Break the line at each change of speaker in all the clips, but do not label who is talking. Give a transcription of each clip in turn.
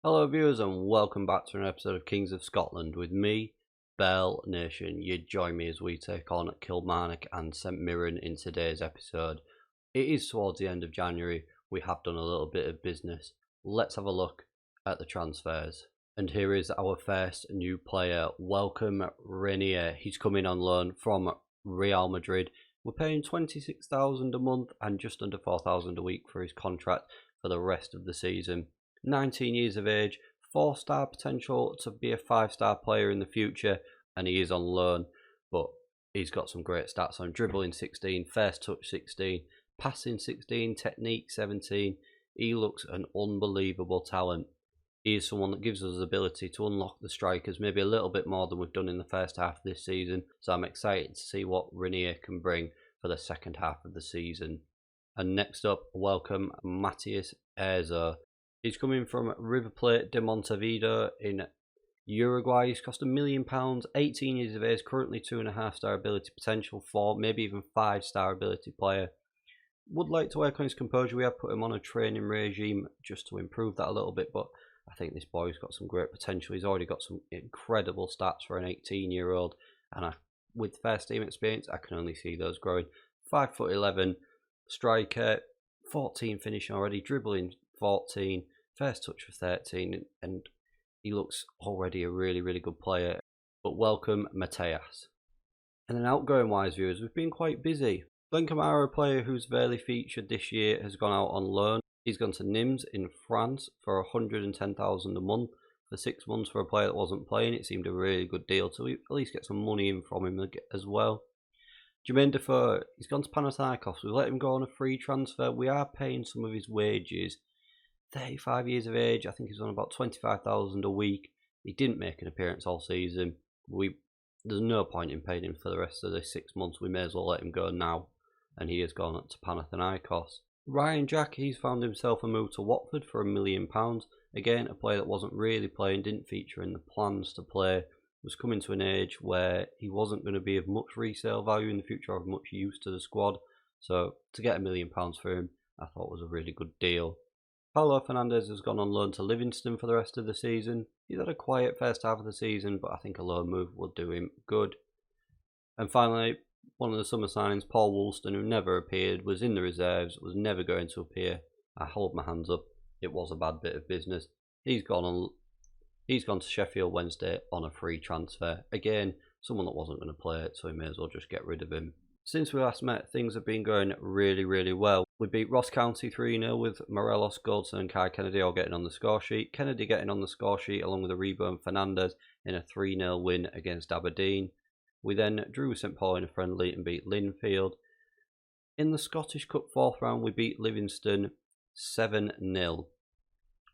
Hello viewers and welcome back to an episode of Kings of Scotland with me, Bearlenation. You join me as we take on Kilmarnock and St Mirren in today's episode. It is towards the end of January, we have done a little bit of business. Let's have a look at the transfers. And here is our first new player. Welcome Radeon. He's coming on loan from Real Madrid. We're paying $26,000 a month and just under $4,000 a week for his contract for the rest of the season. 19 years of age, 4-star potential to be a 5-star player in the future, and he is on loan, but he's got some great stats on dribbling 16, first touch 16, passing 16, technique 17. He looks an unbelievable talent. He is someone that gives us the ability to unlock the strikers maybe a little bit more than we've done in the first half of this season, so I'm excited to see what Radeon can bring for the second half of the season. And next up, welcome Matthias Erzo. He's coming from River Plate de Montevideo in Uruguay. He's cost £1 million, 18 years of age, currently 2.5-star ability potential, 4, maybe even 5-star ability player. Would like to work on his composure. We have put him on a training regime just to improve that a little bit, but I think this boy's got some great potential. He's already got some incredible stats for an 18-year-old, and with first team experience, I can only see those growing. 5'11", striker, 14 finishing already, dribbling 14, first touch for 13, and he looks already a really good player. But welcome Matthias. And then outgoing wise viewers, we've been quite busy. Glenn Kamara, a player who's barely featured this year, has gone out on loan. He's gone to Nimes in France for $110,000 a month for 6 months. For a player that wasn't playing, it seemed a really good deal to at least get some money in from him as well. Jermaine Defoe, he's gone to Panathinaikos. We let him go on a free transfer. We are paying some of his wages. 35 years of age, I think he's on about $25,000 a week. He didn't make an appearance all season. There's no point in paying him for the rest of the 6 months. We may as well let him go now. And he has gone up to Panathinaikos. Ryan Jack, he's found himself a move to Watford for £1 million. Again, a player that wasn't really playing, didn't feature in the plans to play. Was coming to an age where he wasn't going to be of much resale value in the future or of much use to the squad. So to get £1 million for him, I thought was a really good deal. Paulo Fernandes has gone on loan to Livingston for the rest of the season. He's had a quiet first half of the season, but I think a loan move will do him good. And finally, one of the summer signings, Paul Woolston, who never appeared, was in the reserves, was never going to appear. I hold my hands up, it was a bad bit of business. He's gone to Sheffield Wednesday on a free transfer. Again, someone that wasn't going to play it, so we may as well just get rid of him. Since we last met, things have been going really well. We beat Ross County 3-0 with Morelos, Goldson and Kai Kennedy all getting on the score sheet. Kennedy getting on the score sheet along with a reborn Fernandes in a 3-0 win against Aberdeen. We then drew with St Paul in a friendly and beat Linfield. In the Scottish Cup 4th round, we beat Livingston 7-0.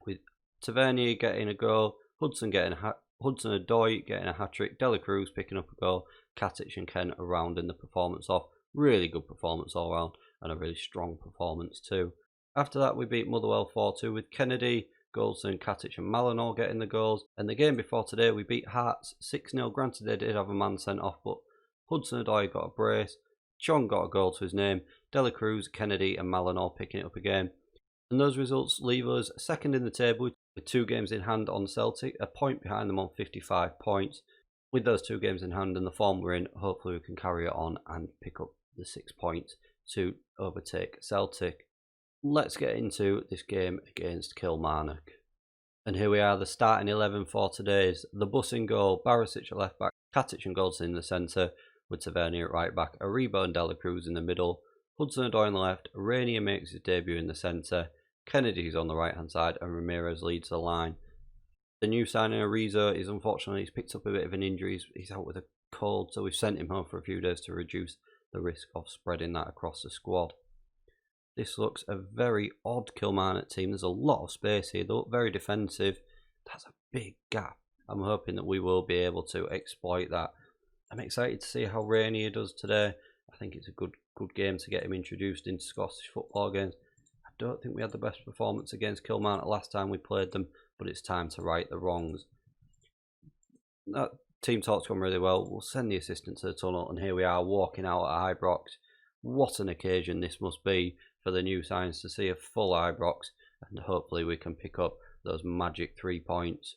With Tavernier getting a goal, Hudson-Odoi getting a hat-trick, Dela Cruz picking up a goal, Katic and Ken rounding the performance off. Really good performance all round, and a really strong performance too. After that, we beat Motherwell 4-2 with Kennedy, Goldson, Katic and Malinor getting the goals. And the game before today, we beat Hearts 6-0. Granted, they did have a man sent off, but Hudson-Odoi got a brace, Chong got a goal to his name, Dela Cruz, Kennedy and Malinor picking it up again. And those results leave us second in the table with 2 games in hand on Celtic, a point behind them on 55 points. With those 2 games in hand and the form we're in, hopefully we can carry it on and pick up the 6 points to overtake Celtic. Let's get into this game against Kilmarnock. And here we are, the starting 11 for today's. The Bus in goal, Barisic at left back, Katic and Goldson in the centre, with Tavernier at right back, Aribo and Dela Cruz in the middle, Hudson-Odoi on the left, Rainier makes his debut in the centre, Kennedy's on the right hand side, and Ramirez leads the line. The new signing, Arizo, is unfortunately, he's picked up a bit of an injury. He's out with a cold, so we've sent him home for a few days to reduce the risk of spreading that across the squad. This looks a very odd Kilmarnock team. There's a lot of space here. They look very defensive. That's a big gap. I'm hoping that we will be able to exploit that. I'm excited to see how Rainier does today. I think it's a good game to get him introduced into Scottish football games. I don't think we had the best performance against Kilmarnock last time we played them, but it's time to right the wrongs. That team talk's gone really well. We'll send the assistant to the tunnel, and here we are walking out at Ibrox. What an occasion this must be for the new signings to see a full Ibrox, and hopefully we can pick up those magic 3 points.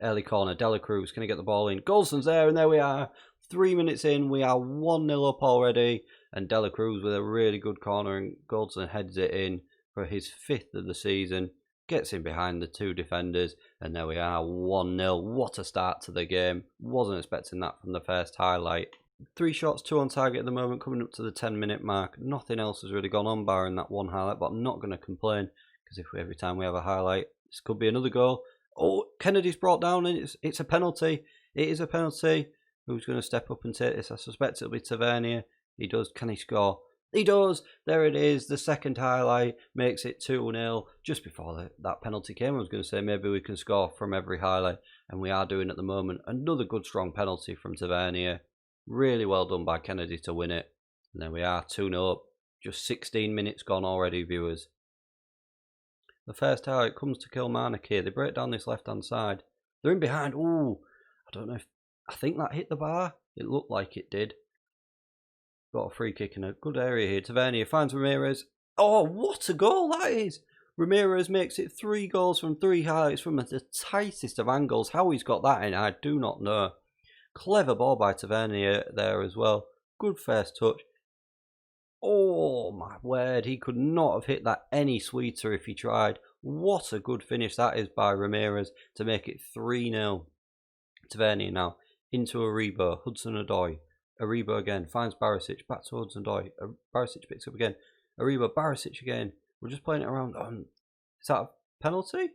Early corner, Dela Cruz, can he get the ball in? Goldson's there, and there we are. 3 minutes in, we are 1-0 up already. And Dela Cruz with a really good corner, and Goldson heads it in for his 5th of the season. Gets in behind the 2 defenders, and there we are, 1-0. What a start to the game. Wasn't expecting that from the first highlight. 3 shots, 2 on target at the moment, coming up to the 10-minute mark. Nothing else has really gone on barring that one highlight, but I'm not going to complain, because every time we have a highlight, this could be another goal. Oh, Kennedy's brought down, and it's a penalty. It is a penalty. Who's going to step up and take this? I suspect it'll be Tavernier. He does. Can he score? He does. There it is. The second highlight makes it 2-0. Just before that penalty came, I was going to say maybe we can score from every highlight, and we are doing at the moment. Another good strong penalty from Tavernier. Really well done by Kennedy to win it. And there we are, 2-0 up. Just 16 minutes gone already, viewers. The first highlight comes to Kilmarnock here. They break down this left-hand side. They're in behind. Ooh, I don't know if... I think that hit the bar. It looked like it did. Got a free kick in a good area here. Tavernier finds Ramirez. Oh, what a goal that is! Ramirez makes it 3 goals from 3 highlights from the tightest of angles. How he's got that in, I do not know. Clever ball by Tavernier there as well. Good first touch. Oh my word, he could not have hit that any sweeter if he tried. What a good finish that is by Ramirez to make it 3-0. Tavernier now into Aribo, Hudson-Odoi. Aribo again, finds Barisic, back to Hudson-Odoi. Barisic picks up again. Aribo, Barisic again. We're just playing it around. Is that a penalty?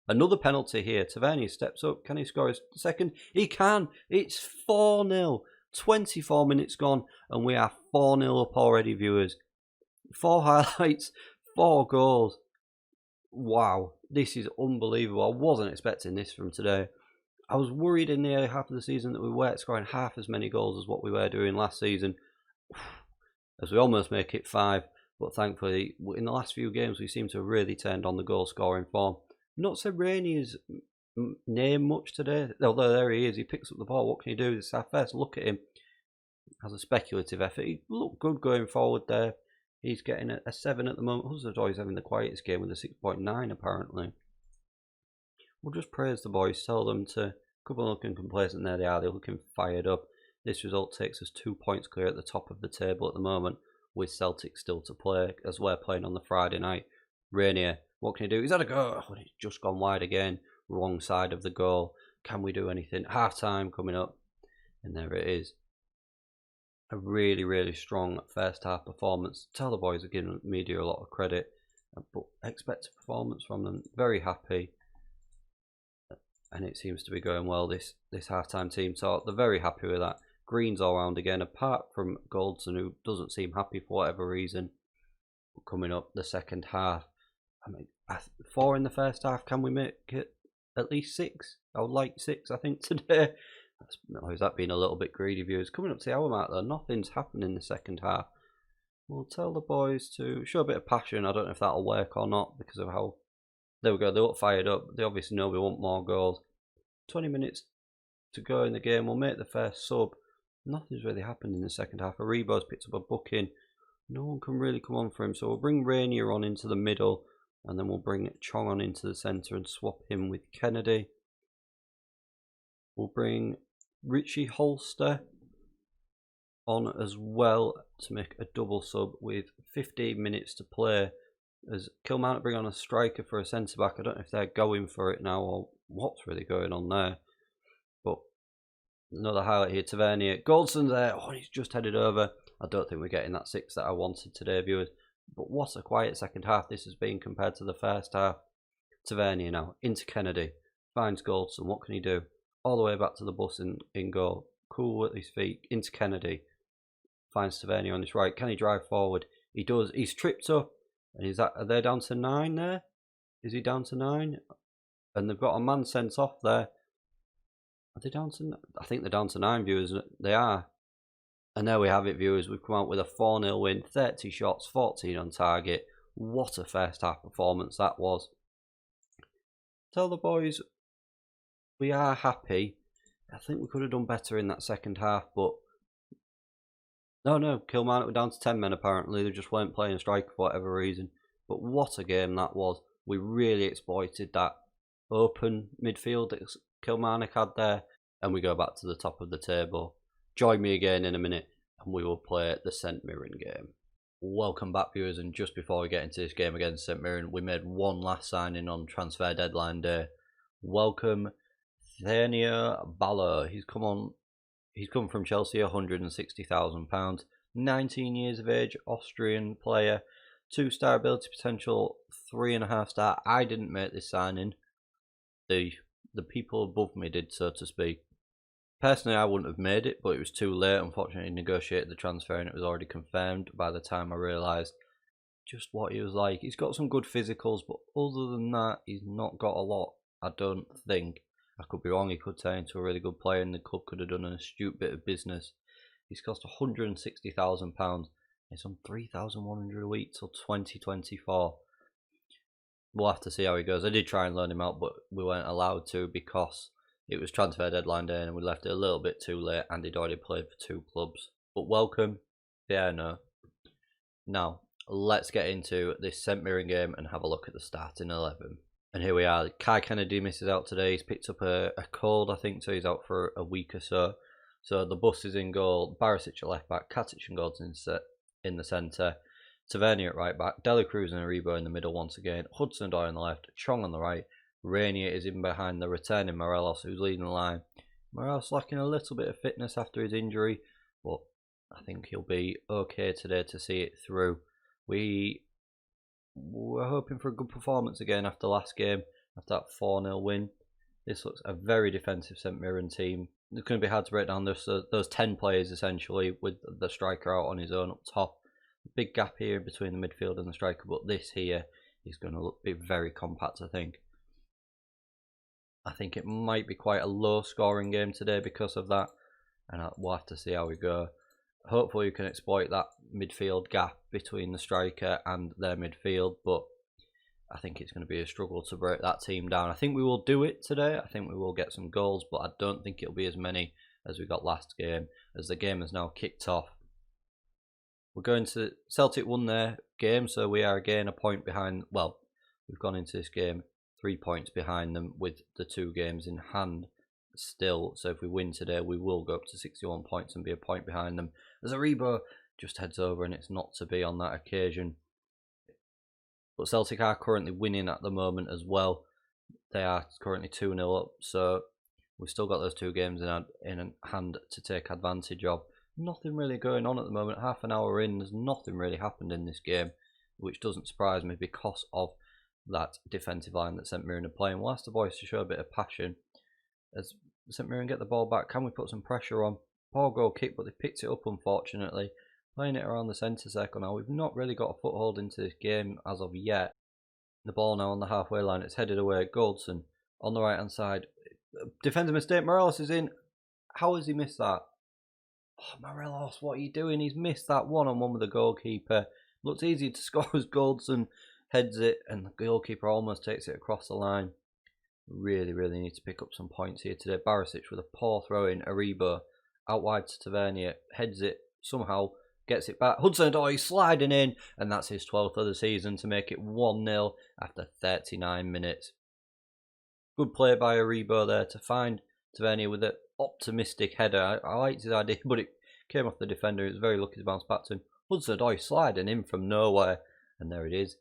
Another penalty here. Tavernier steps up. Can he score his second? He can. It's 4-0. 24 minutes gone, and we are 4-0 up already, viewers. 4 highlights, 4 goals. Wow, this is unbelievable. I wasn't expecting this from today. I was worried in the early half of the season that we weren't scoring half as many goals as what we were doing last season, as we almost make it 5. But thankfully, in the last few games, we seem to have really turned on the goal scoring form. Not said Rainier's name much today, although there he is. He picks up the ball. What can he do? This is our first look at him. Has a speculative effort. He looked good going forward there. He's getting a 7 at the moment. Hudson-Odoi's having the quietest game with a 6.9 apparently. We'll just praise the boys, tell them to... A couple looking complacent, there they are. They're looking fired up. This result takes us 2 points clear at the top of the table at the moment, with Celtic still to play as we're playing on the Friday night. Rainier, what can he do? He's had a go. Oh, he's just gone wide again. Wrong side of the goal. Can we do anything? Half time coming up, and there it is. A really, really strong first half performance. Tell the boys are giving the media a lot of credit, but expect a performance from them. Very happy, and it seems to be going well. This half-time team talk, they're very happy with that. Green's all round again, apart from Goldson, who doesn't seem happy for whatever reason. Coming up the second half, I mean, 4 in the first half. Can we make it at least 6? I would like 6, I think, today. Is that being a little bit greedy, viewers? Coming up to the hour mark though, nothing's happened in the second half. We'll tell the boys to show a bit of passion. I don't know if that'll work or not because of how... There we go, they look fired up. They obviously know we want more goals. 20 minutes to go in the game. We'll make the first sub. Nothing's really happened in the second half. Aribo's picked up a booking. No one can really come on for him, so we'll bring Rainier on into the middle, and then we'll bring Chong on into the centre and swap him with Kennedy. We'll bring Richie Holster on as well to make a double sub with 15 minutes to play. As Kilmarnock bring on a striker for a centre back. I don't know if they're going for it now or what's really going on there. But another highlight here, Tavernier. Goldson's there. Oh, he's just headed over. I don't think we're getting that 6 that I wanted today, viewers. But what a quiet second half this has been compared to the first half. Tavernier now into Kennedy. Finds Goldson. What can he do? All the way back to the bus in goal. Cool at his feet. Into Kennedy. Finds Tavernier on his right. Can he drive forward? He does. He's tripped up. And are they down to 9 there? Is he down to 9? And they've got a man sent off there. Are they down to... I think they're down to 9, viewers. They are. And there we have it, viewers. We've come out with a 4-0 win. 30 shots, 14 on target. What a first half performance that was. Tell the boys we are happy. I think we could have done better in that second half, but... No, Kilmarnock were down to 10 men apparently. They just weren't playing striker for whatever reason. But what a game that was. We really exploited that open midfield that Kilmarnock had there, and we go back to the top of the table. Join me again in a minute and we will play the St Mirren game. Welcome back, viewers, and just before we get into this game against St Mirren, we made one last signing on transfer deadline day. Welcome Thania Ballo. He's come from Chelsea, £160,000, 19 years of age, Austrian player, 2-star ability potential, 3.5-star. I didn't make this signing. The people above me did, so to speak. Personally, I wouldn't have made it, but it was too late. Unfortunately, negotiated the transfer and it was already confirmed by the time I realised just what he was like. He's got some good physicals, but other than that, he's not got a lot, I don't think. I could be wrong, he could turn into a really good player and the club could have done an astute bit of business. He's cost £160,000. It's on 3,100 a week till 2024. We'll have to see how he goes. I did try and loan him out, but we weren't allowed to because it was transfer deadline day and we left it a little bit too late and he'd already played for 2 clubs. But welcome, no. Now, let's get into this St Mirren game and have a look at the starting 11. And here we are. Kai Kennedy misses out today. He's picked up a cold, I think, so he's out for a week or so. So the bus is in goal. Barisic at left back. Katic and Gordon in the centre. Tavernier at right back. Dela Cruz and Aribo in the middle once again. Hudson-Odoi on the left. Chong on the right. Rainier is in behind the returning Morelos, who's leading the line. Morelos lacking a little bit of fitness after his injury, but I think he'll be okay today to see it through. We're hoping for a good performance again after last game, after that 4-0 win. This looks a very defensive St Mirren team. It's going to be hard to break down those 10 players essentially, with the striker out on his own up top. Big gap here between the midfield and the striker, but this here is going to be very compact, I think. I think it might be quite a low scoring game today because of that, and we'll have to see how we go. Hopefully we can exploit that midfield gap between the striker and their midfield, but I think it's going to be a struggle to break that team down. I think we will do it today. I think we will get some goals, but I don't think it'll be as many as we got last game, as the game has now kicked off. We're going to Celtic won their game, so we are again a point behind. Well, we've gone into this game 3 points behind them with the 2 games in hand still. So if we win today, we will go up to 61 points and be a point behind them. As Aribo just heads over, and it's not to be on that occasion. But Celtic are currently winning at the moment as well. They are currently 2-0 up, so we've still got those 2 games in hand to take advantage of. Nothing really going on at the moment. Half an hour in, there's nothing really happened in this game, which doesn't surprise me because of that defensive line that St Mirren are playing. We'll ask the boys to show a bit of passion as St Mirren get the ball back. Can we put some pressure on? Poor goal kick, but they picked it up unfortunately. Playing it around the centre circle now. We've not really got a foothold into this game as of yet. The ball now on the halfway line. It's headed away. Goldson on the right hand side. Defender mistake. Morelos is in. How has he missed that? Oh, Morelos, what are you doing? He's missed that one-on-one with the goalkeeper. Looks easy to score as Goldson heads it and the goalkeeper almost takes it across the line. Really need to pick up some points here today. Barisic with a poor throw in. Aribo out wide to Tavernier. Heads it somehow. Gets it back. Hudson-Odoi sliding in, and that's his 12th of the season to make it 1-0 after 39 minutes. Good play by Aribo there to find Tavernier with an optimistic header. I liked his idea, but it came off the defender. It was very lucky to bounce back to him. Hudson-Odoi sliding in from nowhere, and there it is.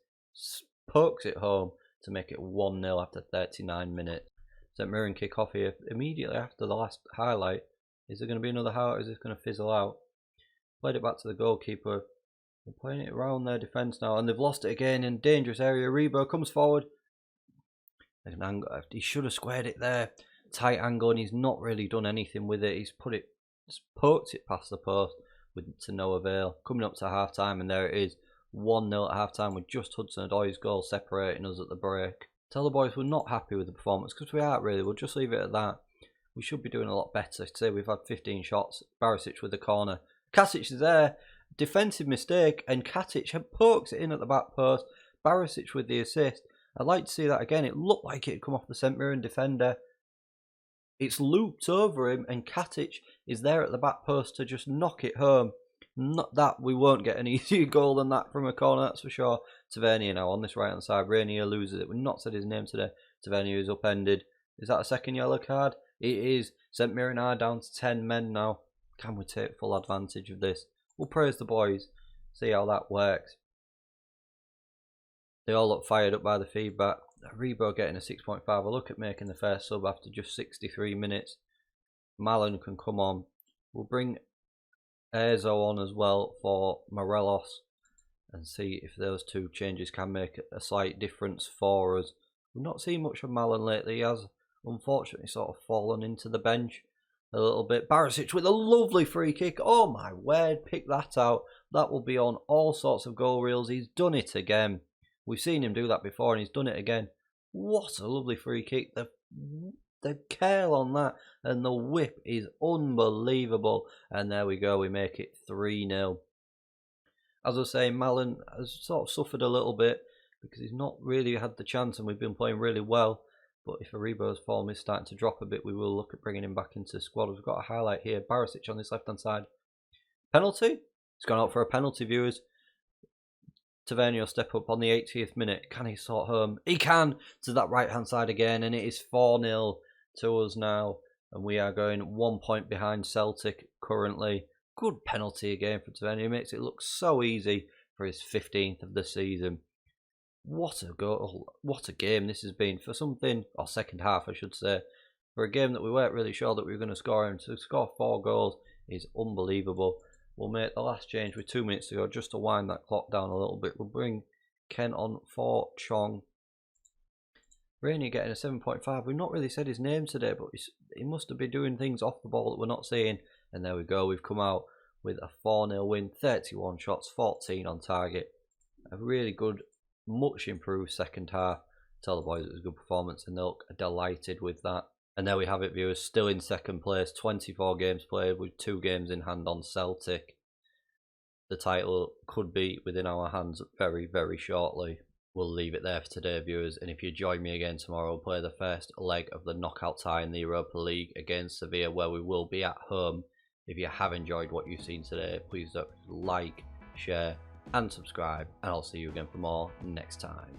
Pokes it home to make it 1-0 after 39 minutes. St Mirren kick off here immediately after the last highlight. Is there going to be another highlight, or is this going to fizzle out? Played it back to the goalkeeper. They're playing it around their defence now, and they've lost it again in dangerous area. Rebo comes forward. There's an angle. He should have squared it there. Tight angle, and he's not really done anything with it. He's poked it past the post to no avail. Coming up to half time, and there it is. 1-0 at half time with just Hudson-Odoi's goal separating us at the break. Tell the boys we're not happy with the performance, because we aren't really. We'll just leave it at that. We should be doing a lot better. Say we've had 15 shots. Barisic with the corner. Katic is there. Defensive mistake, and Katic pokes it in at the back post. Barisic with the assist. I'd like to see that again. It looked like it had come off the St Mirren defender. It's looped over him, and Katic is there at the back post to just knock it home. Not that we won't get an easier goal than that from a corner, that's for sure. Tavernier now on this right hand side. Rainier loses it. We've not said his name today. Tavernier is upended. Is that a second yellow card? It is. St Mirren are down to 10 men now. Can we take full advantage of this? We'll praise the boys. See how that works. They all look fired up by the feedback. Rebo getting a 6.5. A look at making the first sub after just 63 minutes. Malin can come on. We'll bring Erzo on as well for Morelos and see if those two changes can make a slight difference for us. We've not seen much of Malin lately. He has unfortunately sort of fallen into the bench a little bit. Barisic with a lovely free kick. Oh my word, pick that out. That will be on all sorts of goal reels. He's done it again. We've seen him do that before and he's done it again. What a lovely free kick. The curl on that and the whip is unbelievable. And there we go, we make it 3-0. As I was saying, Malin has sort of suffered a little bit because he's not really had the chance and we've been playing really well. But if Aribo's form is starting to drop a bit, we will look at bringing him back into the squad. We've got a highlight here. Barisic on this left-hand side. Penalty? He's gone out for a penalty, viewers. Tavernier will step up on the 80th minute. Can he sort home? He can! To that right-hand side again. And it is 4-0 to us now. And we are going 1 point behind Celtic currently. Good penalty again for Tavernier. Makes it look so easy for his 15th of the season. What a goal, what a game this has been for something, or second half I should say, for a game that we weren't really sure that we were going to score, and to score 4 goals is unbelievable. We'll make the last change with 2 minutes to go just to wind that clock down a little bit. We'll bring Ken on for Chong. Rainier getting a 7.5. We've not really said his name today, but he must have been doing things off the ball that we're not seeing. And there we go, we've come out with a 4-0 win, 31 shots, 14 on target. A really good, much improved second half. Tell the boys it was a good performance and they look delighted with that. And there we have it, viewers, still in second place, 24 games played with 2 games in hand on Celtic. The title could be within our hands very, very shortly. We'll leave it there for today, viewers, and if you join me again tomorrow, we'll play the first leg of the knockout tie in the Europa League against Sevilla, where we will be at home. If you have enjoyed what you've seen today, please don't like, share and subscribe, and I'll see you again for more next time.